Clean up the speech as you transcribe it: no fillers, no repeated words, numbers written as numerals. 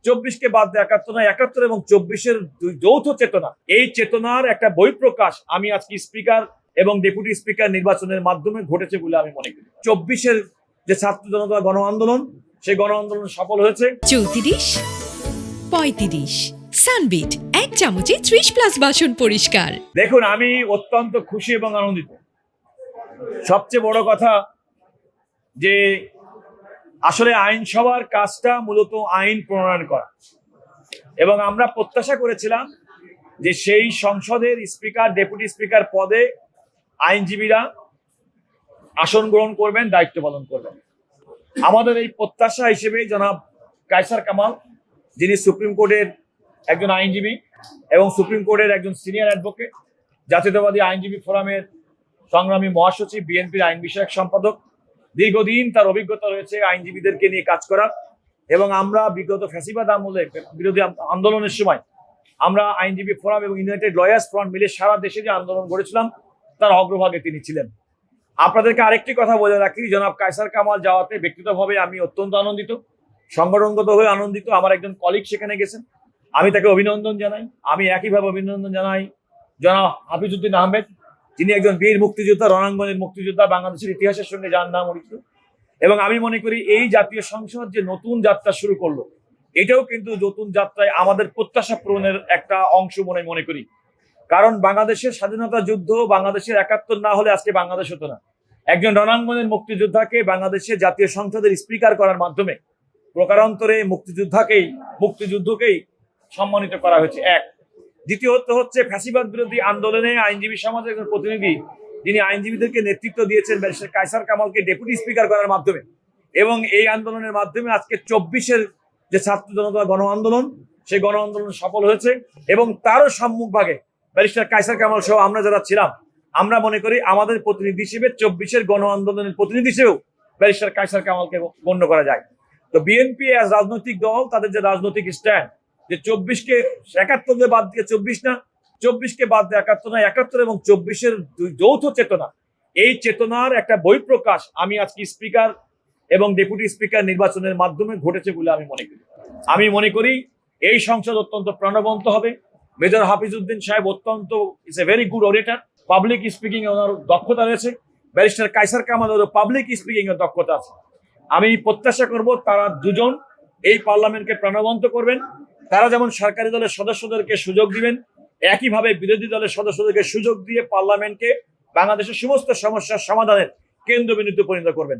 24 কে বাদ দিয়ে 71 নয়, 71 এবং 24-এর যৌথ চেতনা, এই চেতনার একটা বহিঃপ্রকাশ আমি আজকে স্পিকার এবং ডেপুটি স্পিকার নির্বাচনের মাধ্যমে ঘটেছে বলে আমি মনে করি। 24-এর যে ছাত্র জনতা গণ আন্দোলন, সেই গণ আন্দোলন সফল হয়েছে। 34, 35 সানবিট 1 চামচে 30+ বাসন পরিষ্কার। দেখুন, আমি অত্যন্ত খুশি এবং আনন্দিত। সবচেয়ে বড় কথা যে আসলে আইনসভার কাজটা মূলত আইন প্রণয়ন করা, এবং আমরা প্রত্যাশা করেছিলাম যে সেই সংসদের স্পিকার ডেপুটি স্পিকার পদে আইনজীবীরা আসন গ্রহণ করবেন, দায়িত্ব পালন করবেন। আমাদের এই প্রত্যাশা হিসেবে জনাব কায়সার কামাল, যিনি সুপ্রিম কোর্টের একজন আইনজীবী এবং সুপ্রিম কোর্টের একজন সিনিয়র অ্যাডভোকেট, জাতীয়তাবাদী আইনজীবী ফোরামের সংগ্রামী মহাসচিব, বিএনপির আইন বিষয়ক সম্পাদক, দীর্ঘদিন তার অভিজ্ঞতা রয়েছে আইনজীবীদেরকে নিয়ে কাজ করার। এবং আমরা বিগত ফ্যাসিবাদ আমলে বিরোধী আন্দোলনের সময় আমরা আইনজীবী ফোরাম এবং ইউনাইটেড লয়ার্স ফ্রন্ট মিলে সারা দেশে যে আন্দোলন করেছিলাম তার অগ্রভাগে তিনি ছিলেন। আপনাদেরকে আরেকটি কথা বলে রাখি, জনাব কায়সার কামাল যাওয়াতে ব্যক্তিগতভাবে আমি অত্যন্ত আনন্দিত, সংগঠনগত হয়ে আনন্দিত। আমার একজন কলিগ সেখানে গেছেন, আমি তাকে অভিনন্দন জানাই। আমি একইভাবে অভিনন্দন জানাই জনাব হাফিজউদ্দিন আহমেদ, যিনি একজন বীর মুক্তিযোদ্ধা, রণাঙ্গনের মুক্তিযোদ্ধা, বাংলাদেশের ইতিহাসের সঙ্গে যার নাম পরিচিত। এবং আমি মনে করি এই জাতীয় সংসদ যে নতুন যাত্রা শুরু করলো, এটাও কিন্তু নতুন যাত্রায় আমাদের প্রত্যাশা পূরণের একটা অংশ মনে করি। কারণ বাংলাদেশের স্বাধীনতা যুদ্ধ, বাংলাদেশের 71 না হলে আজকে বাংলাদেশ হতো না। একজন রণাঙ্গনের মুক্তিযোদ্ধাকে বাংলাদেশের জাতীয় সংসদের স্পিকার করার মাধ্যমে প্রকারান্তরে মুক্তিযুদ্ধকেই সম্মানিত করা হয়েছে। এক, দ্বিতীয়ত হচ্ছে ফ্যাসিবাদ বিরোধী আন্দোলনে আইনজীবী সমাজের একজন প্রতিনিধি, যিনি আইনজীবীদেরকে নেতৃত্ব দিয়েছেন, ব্যারিস্টার কায়সার কামালকে ডেপুটি স্পিকার করার মাধ্যমে, এবং এই আন্দোলনের মাধ্যমে আজকে 24-এর যে ছাত্র জনতা গণ আন্দোলন, সেই গণ আন্দোলন সফল হয়েছে। এবং তারও সম্মুখভাগে ব্যারিস্টার কায়সার কামাল সহ আমরা যারা ছিলাম, আমরা মনে করি আমাদের প্রতিনিধি হিসেবে 24-এর গণ আন্দোলনের প্রতিনিধি হিসেবেও ব্যারিস্টার কায়সার কামালকে গণ্য করা যায়। তো বিএনপি অ্যাজ রাজনৈতিক দল, তাদের যে রাজনৈতিক স্ট্যান্ড, যে 24-কে 71 বাদ দিয়ে 24 না, 24-কে বাদ দিয়ে 71 নয়, 71 এবং 24-এর যৌথ চেতনা, এই চেতনার একটা বহিঃপ্রকাশ আমি আজকে স্পিকার এবং ডেপুটি স্পিকার নির্বাচনের মাধ্যমে ঘটেছে বলে আমি মনে করি। আমি মনে করি এই সংসদ অত্যন্ত প্রাণবন্ত হবে। মেজর হাফিজউদ্দিন সাহেব অত্যন্ত is a very good auditor, public speaking এ ওনার দক্ষতা রয়েছে। ব্যারিস্টার কায়সার কামালেরও পাবলিক স্পিকিং এর দক্ষতা আছে। আমি প্রত্যাশা করব তারা দুজন এই পার্লামেন্টকে প্রাণবন্ত করবেন। তারা যেমন সরকারি দলের সদস্যদেরকে সুযোগ দিবেন, একইভাবে বিরোধী দলের সদস্যদেরকে সুযোগ দিয়ে পার্লামেন্টকে বাংলাদেশের সমস্ত সমস্যার সমাধানের কেন্দ্রবিন্দুতে পরিণত করবেন।